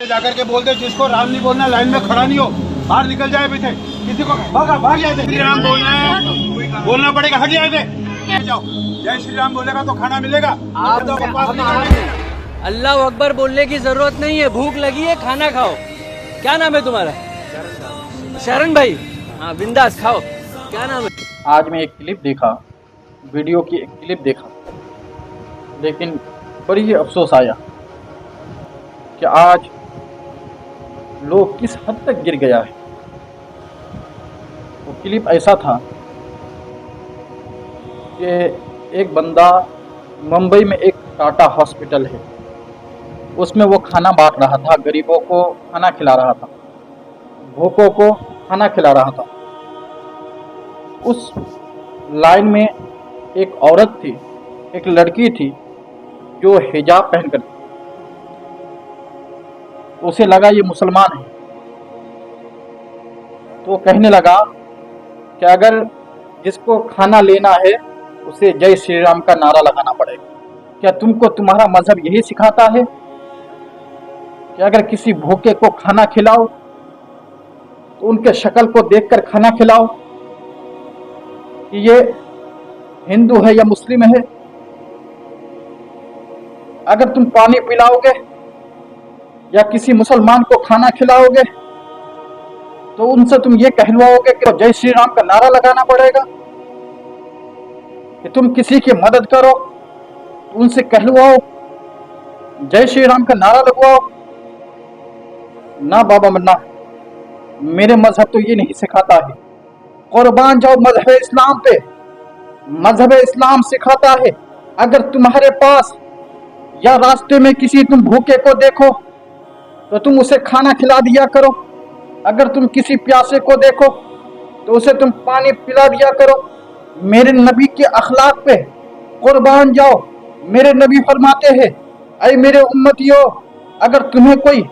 जाकर के बोल दे जिसको राम नहीं बोलना लाइन में खड़ा नहीं हो बाहर निकल जाए पीछे किसी को भाग जाए श्री राम बोलना है बोलना पड़ेगा हट जाए जाओ जय श्री राम बोलेगा तो खाना मिलेगा अल्लाह अकबर बोलने की जरूरत नहीं है। भूख लगी है खाना खाओ। क्या नाम है तुम्हारा? शरण भाई। हाँ बिंदास खाओ। क्या नाम है? आज मैं एक क्लिप देखा, वीडियो की एक क्लिप देखा, लेकिन बड़ी अफसोस आया कि आज लोग किस हद तक गिर गया है। वो क्लिप ऐसा था कि एक बंदा मुंबई में एक टाटा हॉस्पिटल है, उसमें वो खाना बांट रहा था, गरीबों को खाना खिला रहा था, भूखों को खाना खिला रहा था। उस लाइन में एक औरत थी, एक लड़की थी जो हिजाब पहनकर थी। उसे लगा ये मुसलमान है, तो कहने लगा कि अगर जिसको खाना लेना है उसे जय श्री राम का नारा लगाना पड़ेगा। क्या तुमको तुम्हारा मजहब यही सिखाता है कि अगर किसी भूखे को खाना खिलाओ तो उनके शक्ल को देखकर खाना खिलाओ कि ये हिंदू है या मुस्लिम है? अगर तुम पानी पिलाओगे या किसी मुसलमान को खाना खिलाओगे तो उनसे तुम ये कहलवाओगे कि जय श्री राम का नारा लगाना पड़ेगा? कि तुम किसी की मदद करो तो उनसे कहलवाओ जय श्री राम का नारा लगवाओ? ना बाबा मन्ना, मेरे मजहब तो ये नहीं सिखाता है। कुर्बान जाओ मजहब इस्लाम पे। मजहब इस्लाम सिखाता है अगर तुम्हारे पास या रास्ते में किसी तुम भूखे को देखो तो तुम उसे खाना खिला दिया करो। अगर तुम किसी प्यासे को देखो तो उसे तुम पानी पिला दिया करो। मेरे नबी के अखलाक पे कुर्बान जाओ। मेरे नबी फरमाते हैं, ऐ मेरे उम्मतियों, अगर तुम्हें कोई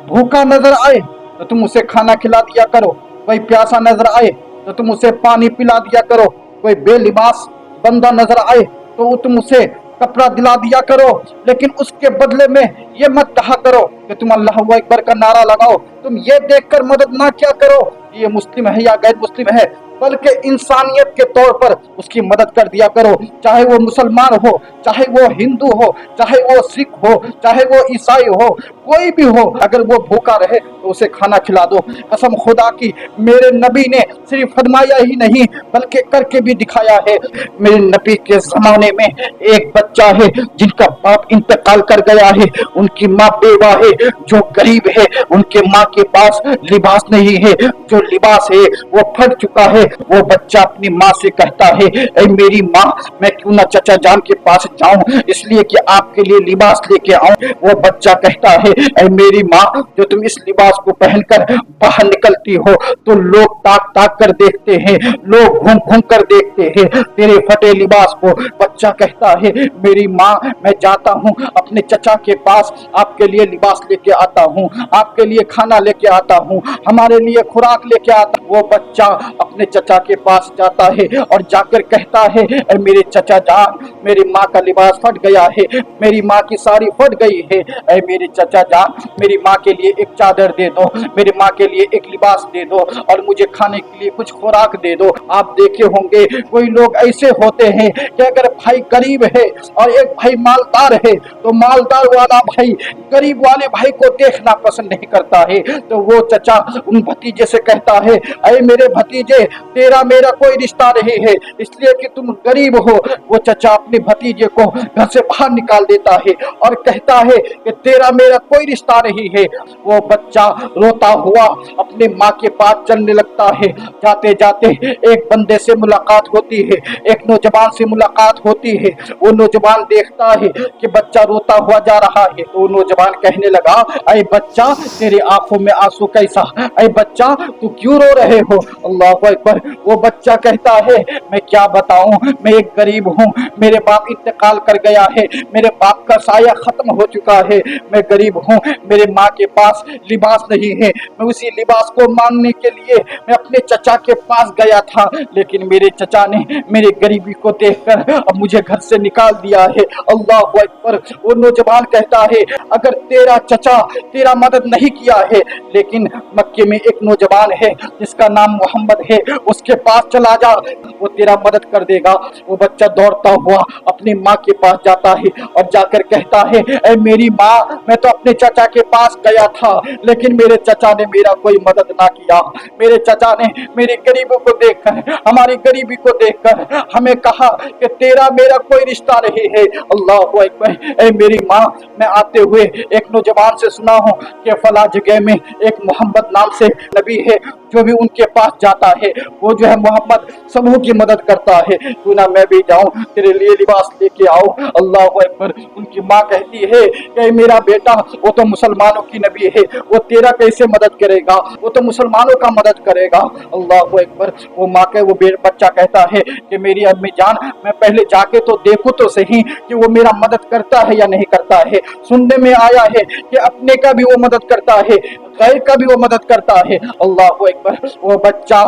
भूखा नजर आए तो तुम उसे खाना खिला दिया करो। कोई प्यासा नजर आए तो तुम उसे पानी पिला दिया करो। कोई बेलिबास बंदा नजर आए तो तुम उसे कपड़ा दिला दिया करो। लेकिन उसके बदले में ये मत कहा करो कि तुम अल्लाह अकबर का नारा लगाओ। तुम ये देखकर मदद ना क्या करो ये मुस्लिम है या गैर मुस्लिम है, बल्कि इंसानियत के तौर पर उसकी मदद कर दिया करो। चाहे वो मुसलमान हो, चाहे वो हिंदू हो, चाहे वो सिख हो, चाहे वो ईसाई हो, कोई भी हो, अगर वो भूखा रहे तो उसे खाना खिला दो। कसम खुदा की, मेरे नबी ने सिर्फ फरमाया ही नहीं बल्कि करके भी दिखाया है। मेरे नबी के जमाने में एक बच्चा है जिनका बाप इंतकाल कर गया है, उनकी माँ बेवा है, जो गरीब है, उनके माँ के पास लिबास नहीं है, जो लिबास है वो फट चुका है। वो बच्चा अपनी माँ से कहता है, ऐ मेरी माँ, मैं क्यों ना चचा जान के पास जाऊं इसलिए कि आपके लिए लिबास लेके आऊं। वो बच्चा कहता है, ऐ मेरी माँ, जो तुम इस लिबास को पहनकर बाहर निकलती हो तो लोग ताक ताक कर देखते हैं, लोग घूम घूम कर देखते हैं तेरे फटे लिबास को। बच्चा कहता है, मेरी माँ, मैं जाता हूँ अपने चचा के पास, आपके लिए लिबास लेके आता हूँ, आपके लिए खाना लेके आता हूँ, हमारे लिए खुराक लेके आता हूँ। वो बच्चा अपने चचा के पास जाता है और जाकर कहता है, मेरे चचा जान, मेरी माँ का लिबास फट गया है, मेरी माँ की साड़ी फट गई है, मेरे चचा जान, मेरी माँ के लिए एक चादर दे दो, मेरी माँ के लिए एक लिबास दे दो और मुझे खाने के लिए कुछ खुराक दे दो। आप देखे होंगे कोई लोग ऐसे होते हैं कि अगर भाई गरीब है और एक भाई मालदार है तो मालदार वाला भाई गरीब वाले भाई को देखना पसंद नहीं करता है। तो वो चचा उन भतीजे से कहता है, अरे मेरे भतीजे, तेरा मेरा कोई रिश्ता नहीं है इसलिए कि तुम गरीब हो। वो चचा अपने भतीजे को घर से बाहर निकाल देता है और कहता है कि तेरा मेरा कोई रिश्ता नहीं है। वो बच्चा रोता हुआ अपने माँ के पास चलने लगता है। जाते जाते एक बंदे से मुलाकात होती है, एक नौजवान से मुलाकात होती है। वो नौजवान देखता है कि बच्चा रोता हुआ जा रहा है तो नौजवान कहने लगा, अरे बच्चा, तेरी आंखों में आंसू कैसा? अरे बच्चा, तू क्यों रो रहे हो? अल्लाह अकबर। वो बच्चा कहता है मैं क्या बताऊं, मैं एक गरीब हूँ, मेरे बाप इंतकाल कर गया है, मेरे बाप का साया खत्म हो चुका है, मैं गरीब हूँ, मेरे माँ के पास लिबास नहीं है, मैं उसी लिबास को मांगने के लिए मैं अपने चचा के पास गया था, लेकिन मेरे चचा ने मेरी गरीबी को देखकर अब मुझे घर से निकाल दिया है। अल्लाह अकबर। वो नौजवान कहता है अगर तेरा चचा तेरा मदद नहीं किया है, लेकिन मक्के में एक नौजवान है जिसका नाम मोहम्मद है, उसके पास चला जा, वो तेरा मदद कर देगा। वो बच्चा दौड़ता हुआ अपनी माँ के पास जाता है और जाकर कहता है ऐ मेरी माँ, मैं तो अपने चचा के पास गया था, लेकिन मेरे चचा ने मेरा कोई मदद ना किया, मेरे चचा ने मेरी गरीबी को देखकर, हमारी गरीबी को देखकर हमें कहा कि तेरा मेरा कोई रिश्ता नहीं है। अल्लाह अकबर। ऐ मेरी माँ, मैं आते हुए एक नौजवान से सुना हूँ कि फला जगह में एक मोहम्मद नाम से नबी है, जो भी उनके पास जाता है वो जो है मोहम्मद समूह की मदद करता है, तू ना मैं भी जाऊं तेरे लिए लिबास लेके आओ। अल्लाह अकबर। उनकी माँ कहती है कि मेरा बेटा वो तो मुसलमानों की नबी है, वो तेरा कैसे मदद करेगा, वो तो मुसलमानों का मदद करेगा। अल्लाह अकबर। वो माँ के वो बच्चा कहता है कि मेरी अम्मी जान, मैं पहले जाके तो देखूं तो सही कि वो मेरा मदद करता है या नहीं करता है। सुनने में आया है कि अपने का भी वो मदद करता है, गैर का भी वो मदद करता है। अल्लाह अकबर। वो बच्चा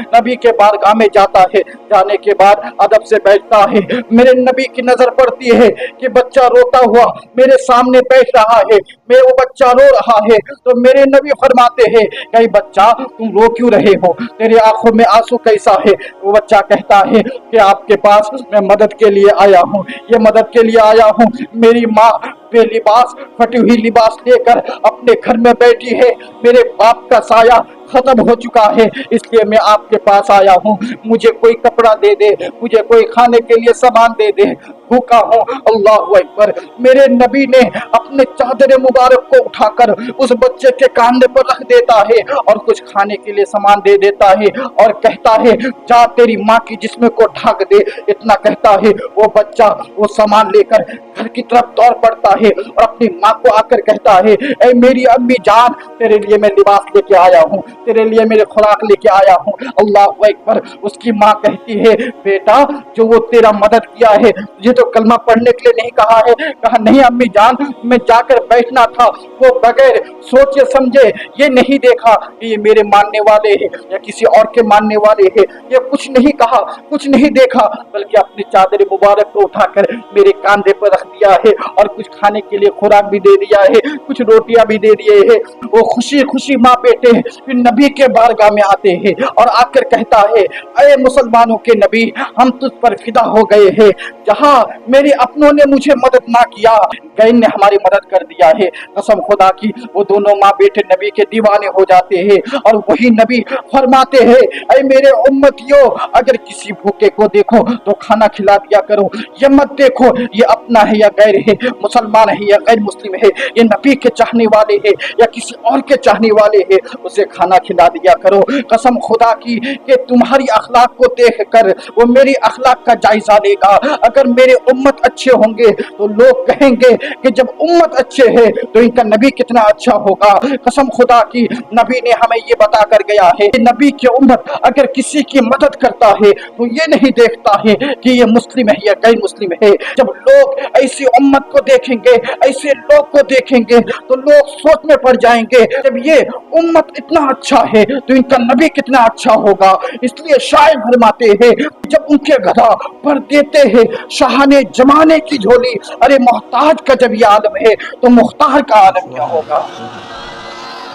नबी के बारगाह में जाता है, जाने के बाद अदब से बैठता है, मेरे नबी की नजर पड़ती है कि बच्चा रोता हुआ मेरे सामने बैठ रहा है, मैं वो बच्चा रो रहा है, तो मेरे नबी फरमाते हैं कि बच्चा तुम रो क्यों रहे हो, तेरी आंखों में आंसू कैसा है। वो बच्चा कहता है कि आपके पास मैं मदद के लिए आया हूँ, ये मदद के लिए आया हूँ, मेरी माँ बेलिबास फटी हुई लिबास लेकर अपने घर में बैठी है, मेरे बाप का साया खत्म हो चुका है, इसलिए मैं आपके पास आया हूँ, मुझे कोई कपड़ा दे दे, मुझे कोई खाने के लिए सामान दे दे, भूखा हूँ। अल्लाह अकबर। मेरे नबी ने अपने चादर मुबारक को उठाकर उस बच्चे के कांधे पर रख देता है और कुछ खाने के लिए सामान दे देता है और कहता है जा तेरी माँ की जिस्म को ढक दे। इतना कहता है वो बच्चा वो सामान लेकर घर की तरफ दौड़ पड़ता है और अपनी माँ को आकर कहता है ऐ मेरी अम्मी जान, तेरे लिए मैं लिबास लेके आया हूँ, तेरे लिए मेरे खुराक लेके आया हूँ। अल्लाह अकबर। उसकी माँ कहती है बेटा जो वो तेरा मदद किया है, ये तो कलमा पढ़ने के लिए नहीं कहा है। कहा नहीं अम्मी जान, मैं जाकर बैठना था, वो बगैर सोचे समझे ये नहीं देखा कि ये मेरे मानने वाले हैं या किसी और के मानने वाले हैं, ये कुछ नहीं कहा, कुछ नहीं देखा, बल्कि अपनी चादर मुबारक को उठाकर मेरे कांधे पर रख दिया है और कुछ खाने के लिए खुराक भी दे दिया है, कुछ रोटियां भी दे दिए है। वो खुशी खुशी माँ बेटे फिर नबी के बारगाह में आते हैं और आकर कहता है अरे मुसलमानों के नबी, हम तुझ पर फिदा हो गए हैं, जहाँ मेरे अपनों ने मुझे मदद ना किया, गैर ने हमारी मदद कर दिया है। कसम खुदा की वो दोनों माँ बेटे नबी के दीवाने हो जाते हैं और वही नबी फरमाते हैं ऐ मेरे उम्मतियों, अगर किसी भूखे को देखो तो खाना खिला दिया करो, ये मत देखो ये अपना है या गैर है, मुसलमान है या गैर मुस्लिम है, ये नबी के चाहने वाले है या किसी और के चाहने वाले है, उसे खाना खिला दिया करो। कसम खुदा की कि तुम्हारी अखलाक को देख कर वो मेरी अखलाक का जायजा लेगा। अगर मेरे उम्मत अच्छे होंगे तो लोग कहेंगे कि जब उम्मत अच्छे है तो इनका नबी कितना अच्छा होगा। कसम खुदा की नबी ने हमें ये बता कर गया है कि नबी की उम्मत अगर किसी की मदद करता है तो ये नहीं देखता है कि ये मुस्लिम है या गैर मुस्लिम है। जब लोग ऐसी उम्मत को देखेंगे, ऐसे लोग को देखेंगे तो लोग सोच में पड़ जाएंगे जब ये उम्मत इतना अच्छा है तो इनका नबी कितना अच्छा होगा। इसलिए शायर फरमाते हैं जब उनके गधा पर देते हैं शाहाने जमाने की झोली, अरे मोहताज का जब ये आलम है तो मुख्तार का आलम क्या होगा।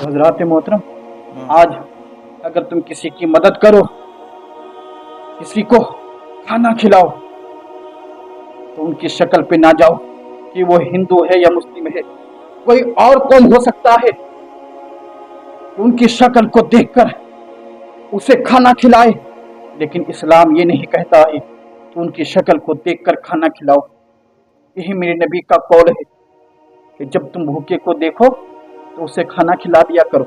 हज़रात मोहतरम, आज अगर तुम किसी की मदद करो, किसी को खाना खिलाओ, तो उनकी शक्ल पे ना जाओ कि वो हिंदू है या मुस्लिम है, कोई और कौम हो सकता है, उनकी शक्ल को देखकर उसे खाना खिलाए, लेकिन इस्लाम ये नहीं कहता है कि उनकी शक्ल को देखकर खाना खिलाओ। यही मेरे नबी का कौल है कि जब तुम भूखे को देखो तो उसे खाना खिला दिया करो,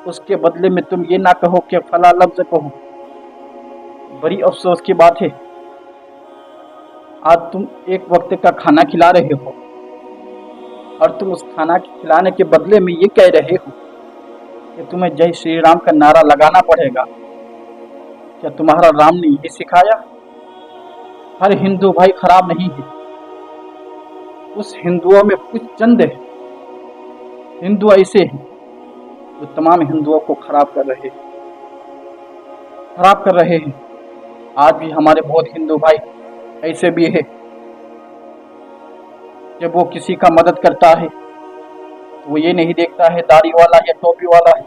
उसके बदले में तुम ये ना कहो कि फला लफ्ज कहो। बड़ी अफसोस की बात है, आज तुम एक वक्त का खाना खिला रहे हो और तुम उस खाना खिलाने के बदले में ये कह रहे हो कि तुम्हें जय श्री राम का नारा लगाना पड़ेगा। क्या तुम्हारा राम ने यही सिखाया? हर हिंदू भाई खराब नहीं है। उस हिंदुओं में कुछ चंद हिंदू ऐसे हैं जो तमाम हिंदुओं को खराब कर रहे हैं। आज भी हमारे बहुत हिंदू भाई ऐसे भी है, जब वो किसी का मदद करता है तो वो ये नहीं देखता है दाढ़ी वाला या टोपी वाला है,